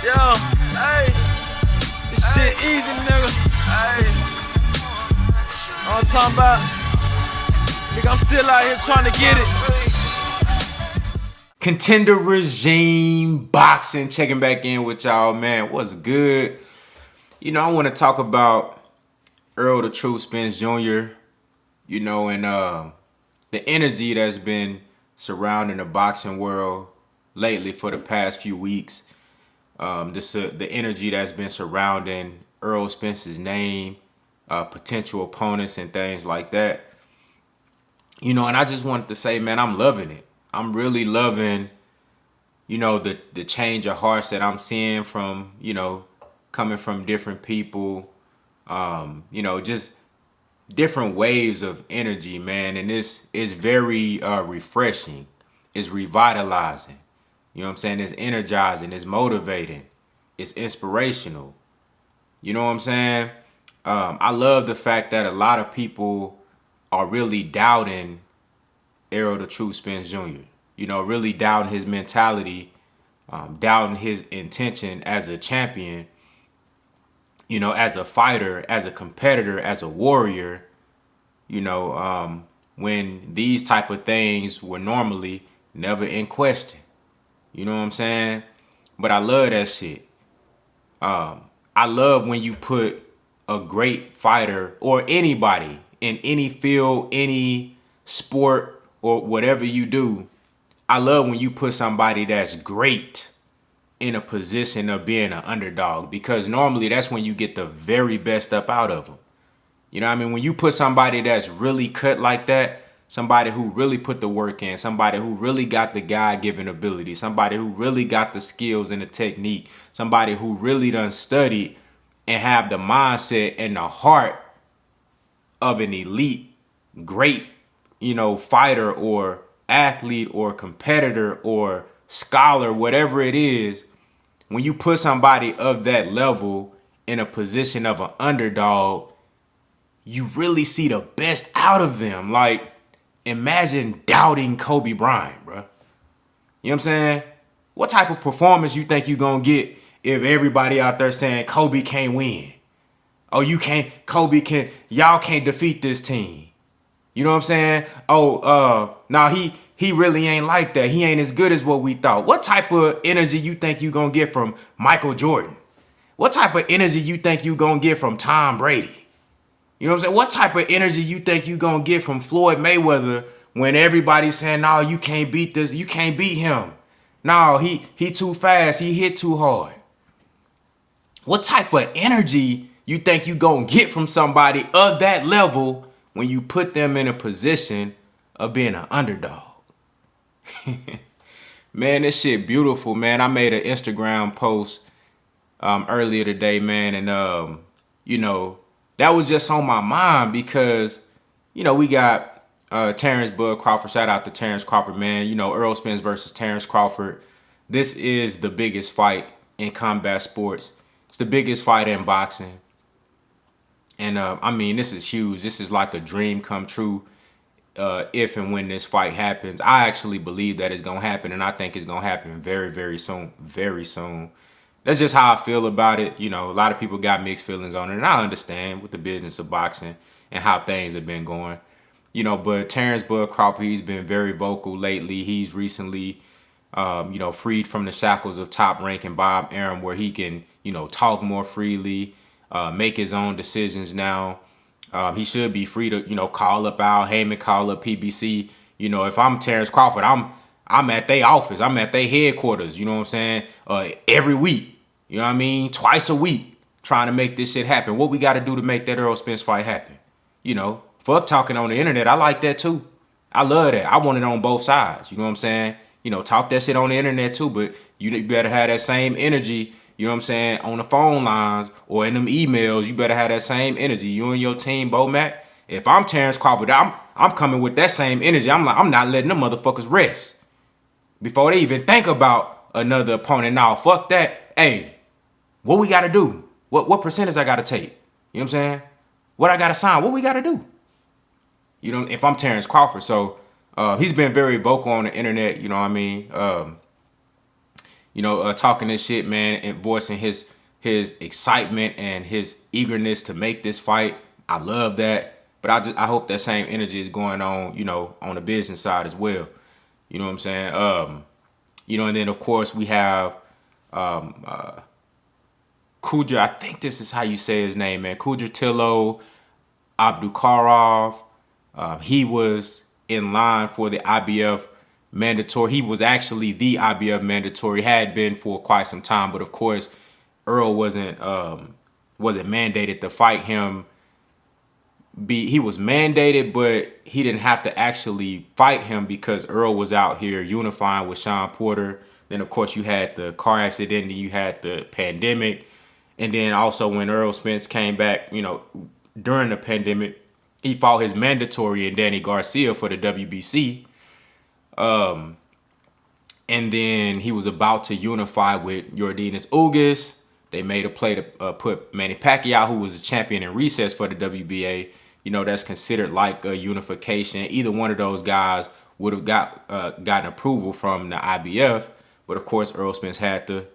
Yo, hey, this shit easy, nigga. Hey, all I'm talking about, nigga, I'm still out here trying to get it. Contender Regime Boxing, checking back in with y'all, man. What's good? You know, I want to talk about Errol the Truth Spence Jr., you know, and the energy that's been surrounding the boxing world lately for the past few weeks. The energy that's been surrounding Errol Spence's name, potential opponents and things like that. You know, and I just wanted to say, man, I'm loving it. I'm really loving, you know, the change of hearts that I'm seeing from, you know, coming from different people, you know, just different waves of energy, man. And this is very refreshing. It's revitalizing. You know what I'm saying? It's energizing. It's motivating. It's inspirational. You know what I'm saying? I love the fact that a lot of people are really doubting Errol the Truth Spence Jr. You know, really doubting his mentality, doubting his intention as a champion, you know, as a fighter, as a competitor, as a warrior, you know, when these type of things were normally never in question. You know what I'm saying? But I love that shit. I love when you put a great fighter or anybody in any field, any sport, or whatever you do. I love when you put somebody that's great in a position of being an underdog, because normally that's when you get the very best up out of them. You know what I mean? When you put somebody that's really cut like that, somebody who really put the work in, somebody who really got the God-given ability, somebody who really got the skills and the technique, somebody who really done studied and have the mindset and the heart of an elite, great, you know, fighter or athlete or competitor or scholar, whatever it is, when you put somebody of that level in a position of an underdog, you really see the best out of them. Like, imagine doubting Kobe Bryant, bro. You know what I'm saying? What type of performance you think you gonna get if everybody out there saying Kobe can't win? Oh, you can't, y'all can't defeat this team. You know what I'm saying? Oh, nah, he really ain't like that. He ain't as good as what we thought. What type of energy you think you gonna get from Michael Jordan? What type of energy you think you gonna get from Tom Brady? You know what I'm saying? What type of energy you think you gonna get from Floyd Mayweather when everybody's saying, no, you can't beat this, you can't beat him. No, he too fast, he hit too hard. What type of energy you think you gonna get from somebody of that level when you put them in a position of being an underdog? Man, this shit beautiful, man. I made an Instagram post earlier today, man, and you know, that was just on my mind because, you know, we got Terrence Bud Crawford. Shout out to Terrence Crawford, man. You know, Errol Spence versus Terrence Crawford. This is the biggest fight in combat sports. It's the biggest fight in boxing. And I mean, this is huge. This is like a dream come true if and when this fight happens. I actually believe that it's going to happen, and I think it's going to happen very, very soon. Very soon. That's just how I feel about it. You know, a lot of people got mixed feelings on it, and I understand with the business of boxing and how things have been going. You know, but Terrence Bud Crawford, he's been very vocal lately. He's recently, you know, freed from the shackles of Top Rank and Bob Arum, where he can, you know, talk more freely, make his own decisions now. He should be free to, you know, call up Al Heyman, call up PBC. You know, if I'm Terrence Crawford, I'm at their office. I'm at their headquarters, you know what I'm saying? Every week, you know what I mean? Twice a week, trying to make this shit happen. What we got to do to make that Errol Spence fight happen? You know, fuck talking on the internet. I like that too. I love that. I want it on both sides. You know what I'm saying? You know, talk that shit on the internet too, but you better have that same energy, you know what I'm saying, on the phone lines or in them emails. You better have that same energy. You and your team, Bo Mac. If I'm Terrence Crawford, I'm coming with that same energy. I'm not letting them motherfuckers rest before they even think about another opponent. Now, fuck that. Hey, what we got to do? What percentage I got to take? You know what I'm saying? What I got to sign? What we got to do? You know, if I'm Terrence Crawford. So he's been very vocal on the internet. You know what I mean? talking this shit, man, and voicing his excitement and his eagerness to make this fight. I love that. But I hope that same energy is going on, on the business side as well. You know what I'm saying? And then of course we have Kuja. I think this is how you say his name, man. Kujatillo Abdukarov. He was in line for the IBF mandatory. He was actually the IBF mandatory, had been for quite some time, but of course Errol wasn't mandated to fight him. He was mandated, but he didn't have to actually fight him because Errol was out here unifying with Sean Porter. Then of course you had the car accident, and you had the pandemic, and then also when Errol Spence came back, during the pandemic, he fought his mandatory and Danny Garcia for the WBC. And then he was about to unify with Yordenis Ugas. They made a play to put Manny Pacquiao, who was a champion in recess for the WBA. That's considered like a unification. Either one of those guys would have gotten approval from the IBF. But of course, Errol Spence had the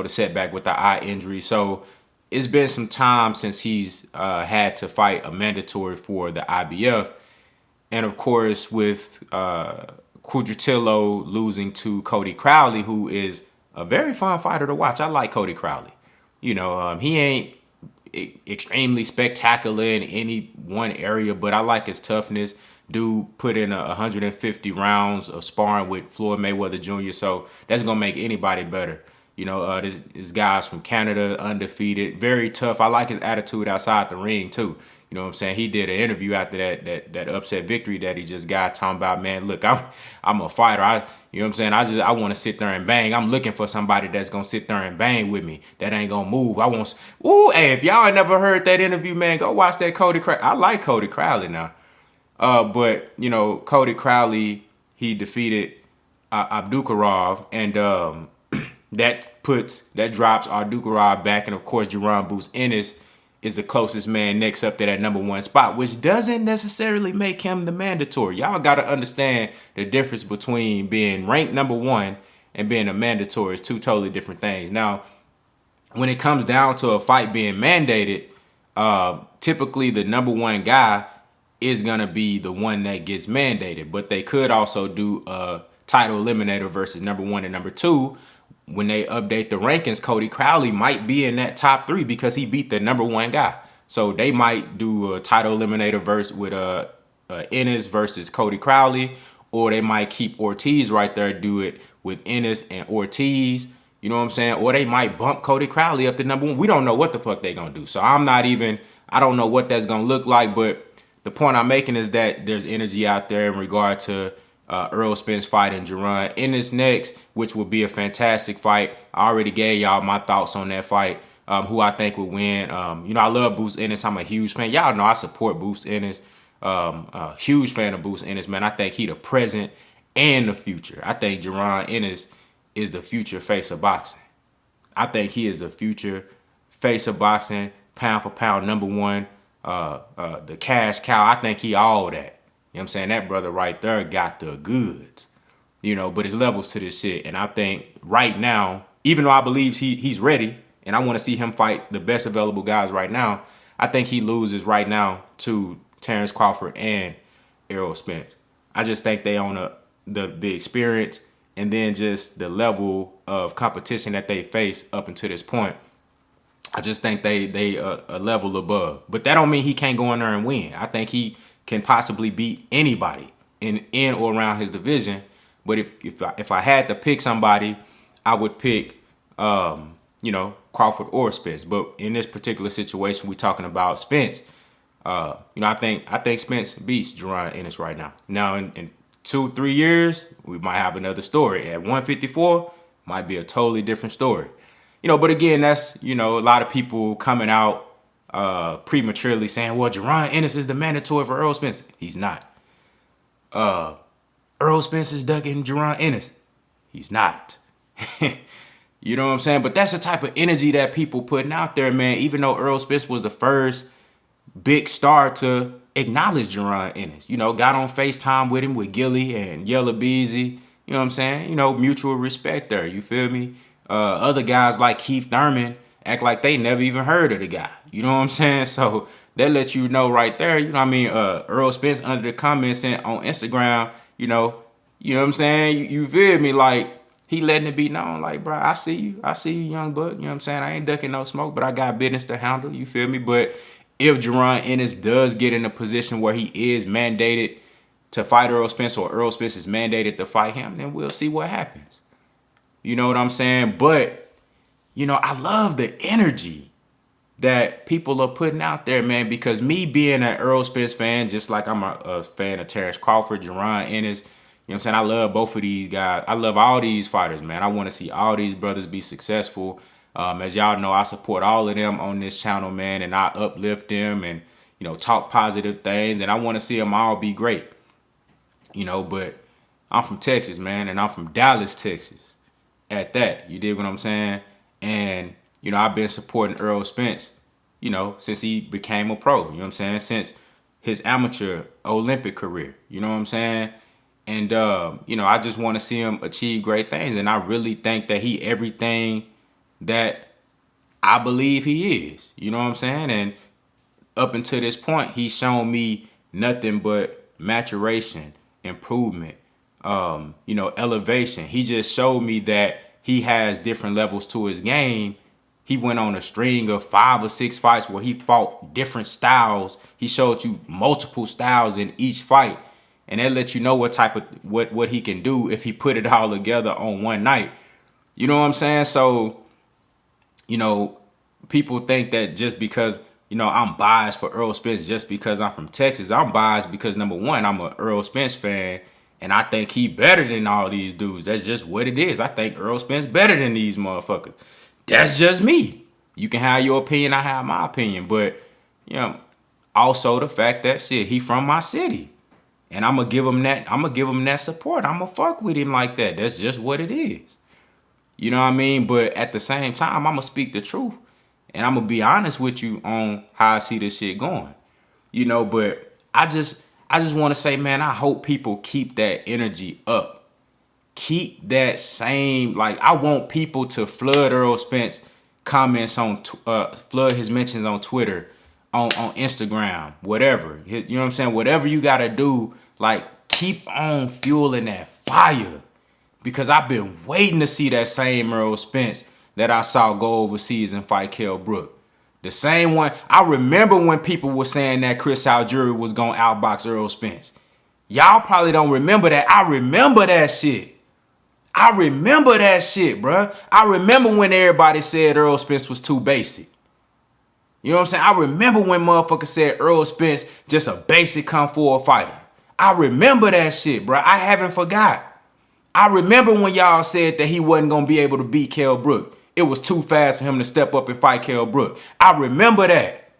setback with the eye injury. So it's been some time since he's had to fight a mandatory for the IBF. And of course, with Kujatillo losing to Cody Crowley, who is a very fun fighter to watch. I like Cody Crowley. He ain't extremely spectacular in any one area, but I like his toughness. Dude put in 150 rounds of sparring with Floyd Mayweather Jr., so that's going to make anybody better. This guy's from Canada, undefeated, very tough. I like his attitude outside the ring, too. You know what I'm saying? He did an interview after that upset victory that he just got, talking about, man, look, I'm a fighter. You know what I'm saying? I want to sit there and bang. I'm looking for somebody that's going to sit there and bang with me. That ain't going to move. Hey, if y'all ain't never heard that interview, man, go watch that Cody Crowley. I like Cody Crowley now. But, Cody Crowley, he defeated Abdukarov, and that drops Abdukarov back. And, of course, Jaron Bruce Ennis is the closest man next up to that number one spot, which doesn't necessarily make him the mandatory. Y'all got to understand the difference between being ranked number one and being a mandatory is two totally different things. Now, when it comes down to a fight being mandated, typically the number one guy is going to be the one that gets mandated, but they could also do a title eliminator versus number one and number two. When they update the rankings, Cody Crowley might be in that top three because he beat the number one guy. So they might do a title eliminator verse with Ennis versus Cody Crowley, or they might keep Ortiz right there, do it with Ennis and Ortiz. You know what I'm saying? Or they might bump Cody Crowley up to number one. We don't know what the fuck they gonna do. So I don't know what that's gonna look like, but the point I'm making is that there's energy out there in regard to Errol Spence fighting Jaron Ennis next, which will be a fantastic fight. I already gave y'all my thoughts on that fight, who I think would win. I love Bruce Ennis. I'm a huge fan. Y'all know I support Bruce Ennis. Huge fan of Bruce Ennis, man. I think he the present and the future. I think Jaron Ennis is the future face of boxing. I think he is the future face of boxing, pound for pound, number one, the cash cow. I think he all that. You know what I'm saying? That brother right there got the goods, but it's levels to this shit. And I think right now, even though I believe he's ready and I want to see him fight the best available guys right now, I think he loses right now to Terrence Crawford and Errol Spence. I just think they own the experience and then just the level of competition that they face up until this point. I just think they a level above. But that don't mean he can't go in there and win. I think he can possibly beat anybody in or around his division. But if I had to pick somebody, I would pick Crawford or Spence. But in this particular situation, we're talking about Spence. I think Spence beats Jaron Ennis right now. Now in 2-3 years, we might have another story. At 154, might be a totally different story. But again, that's a lot of people coming out prematurely saying, well, Jaron Ennis is the mandatory for Errol Spence. He's not. Errol Spence is ducking Jaron Ennis. He's not. You know what I'm saying? But that's the type of energy that people putting out there, man. Even though Errol Spence was the first big star to acknowledge Jaron Ennis. Got on FaceTime with him with Gilly and Yella Beezy. You know what I'm saying? Mutual respect there. You feel me? Other guys like Keith Thurman act like they never even heard of the guy. You know what I'm saying? So that lets you know right there. You know what I mean? Errol Spence under the comments on Instagram, you know what I'm saying? You feel me? Like, he letting it be known, like, bro, I see you, young buck. You know what I'm saying? I ain't ducking no smoke, but I got business to handle. You feel me? But if Jaron Ennis does get in a position where he is mandated to fight Errol Spence, or Errol Spence is mandated to fight him, then we'll see what happens. You know what I'm saying? But, I love the energy that people are putting out there, man, because me being an Errol Spence fan, just like I'm a fan of Terrence Crawford, Jaron Ennis, you know what I'm saying? I love both of these guys. I love all these fighters, man. I want to see all these brothers be successful. As y'all know, I support all of them on this channel, man, and I uplift them and, talk positive things, and I want to see them all be great. But I'm from Texas, man, and I'm from Dallas, Texas, at that. You dig what I'm saying? And, I've been supporting Errol Spence, since he became a pro, you know what I'm saying? Since his amateur Olympic career, you know what I'm saying? And, I just want to see him achieve great things. And I really think that he everything that I believe he is. You know what I'm saying? And up until this point, he's shown me nothing but maturation, improvement, elevation. He just showed me that he has different levels to his game. He went on a string of 5 or 6 fights where he fought different styles. He showed you multiple styles in each fight. And that lets you know what type of what he can do if he put it all together on one night. You know what I'm saying? So, people think that just because, I'm biased for Errol Spence just because I'm from Texas. I'm biased because, number one, I'm an Errol Spence fan, and I think he better than all these dudes. That's just what it is. I think Errol Spence better than these motherfuckers. That's just me. You can have your opinion. I have my opinion. But, also the fact that, shit, he from my city. And I'm gonna give him that support. I'm gonna fuck with him like that. That's just what it is. You know what I mean? But at the same time, I'm gonna speak the truth. And I'm gonna be honest with you on how I see this shit going. But I just wanna say, man, I hope people keep that energy up. Keep that same, like, I want people to flood Errol Spence comments flood his mentions on Twitter, on Instagram, whatever. You know what I'm saying? Whatever you gotta do, like, keep on fueling that fire. Because I've been waiting to see that same Errol Spence that I saw go overseas and fight Kell Brook. The same one. I remember when people were saying that Chris Algieri was gonna outbox Errol Spence. Y'all probably don't remember that. I remember that shit. I remember that shit, bruh. I remember when everybody said Errol Spence was too basic. You know what I'm saying? I remember when motherfuckers said Errol Spence just a basic kung fu fighter. I remember that shit, bro. I haven't forgot. I remember when y'all said that he wasn't going to be able to beat Kell Brook. It was too fast for him to step up and fight Kell Brook. I remember that.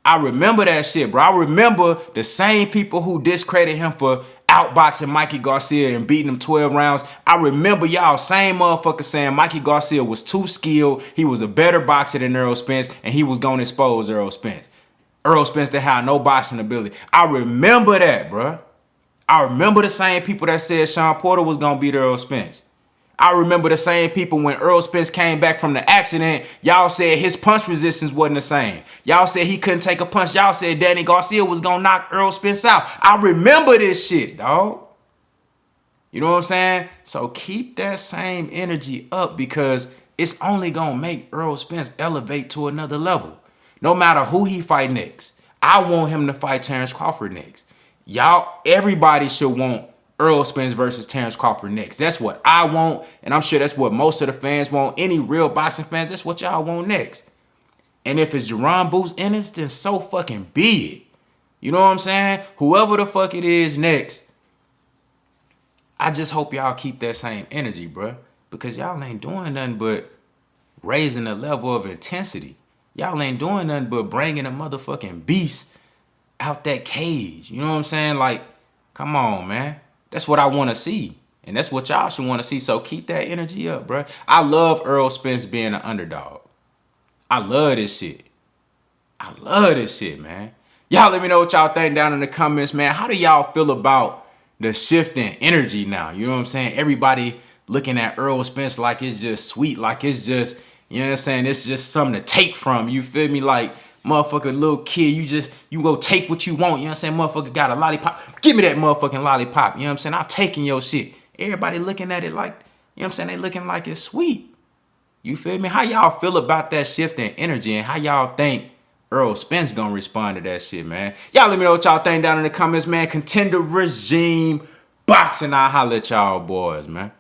I remember that shit, bro. I remember the same people who discredit him for outboxing Mikey Garcia and beating him 12 rounds. I remember y'all same motherfuckers saying Mikey Garcia was too skilled. He was a better boxer than Errol Spence, and he was going to expose Errol Spence. Errol Spence that had no boxing ability. I remember that, bro. I remember the same people that said Sean Porter was going to beat Errol Spence. I remember the same people when Errol Spence came back from the accident. Y'all said his punch resistance wasn't the same. Y'all said he couldn't take a punch. Y'all said Danny Garcia was going to knock Errol Spence out. I remember this shit, dog. You know what I'm saying? So keep that same energy up because it's only going to make Errol Spence elevate to another level. No matter who he fight next. I want him to fight Terrence Crawford next. Y'all, everybody should want Errol Spence versus Terrence Crawford next. That's what I want, and I'm sure that's what most of the fans want. Any real boxing fans, that's what y'all want next. And if it's Jaron Boots Ennis, then so fucking be it. You know what I'm saying? Whoever the fuck it is next, I just hope y'all keep that same energy, bruh. Because y'all ain't doing nothing but raising the level of intensity. Y'all ain't doing nothing but bringing a motherfucking beast out that cage. You know what I'm saying? Like, come on, man. That's what I want to see. And that's what y'all should want to see. So keep that energy up, bro. I love Errol Spence being an underdog. I love this shit. I love this shit, man. Y'all let me know what y'all think down in the comments, man. How do y'all feel about the shift in energy now? You know what I'm saying? Everybody looking at Errol Spence like it's just sweet, like it's just, you know what I'm saying, it's just something to take from, you feel me? Like, motherfucker, little kid, you go take what you want, you know what I'm saying? Motherfucker got a lollipop, give me that motherfucking lollipop, you know what I'm saying? I'm taking your shit. Everybody looking at it like, you know what I'm saying, they looking like it's sweet. You feel me? How y'all feel about that shift in energy, and how y'all think Errol Spence gonna respond to that shit, man? Y'all let me know what y'all think down in the comments, man. Contender Regime Boxing. I'll holler at y'all boys, man.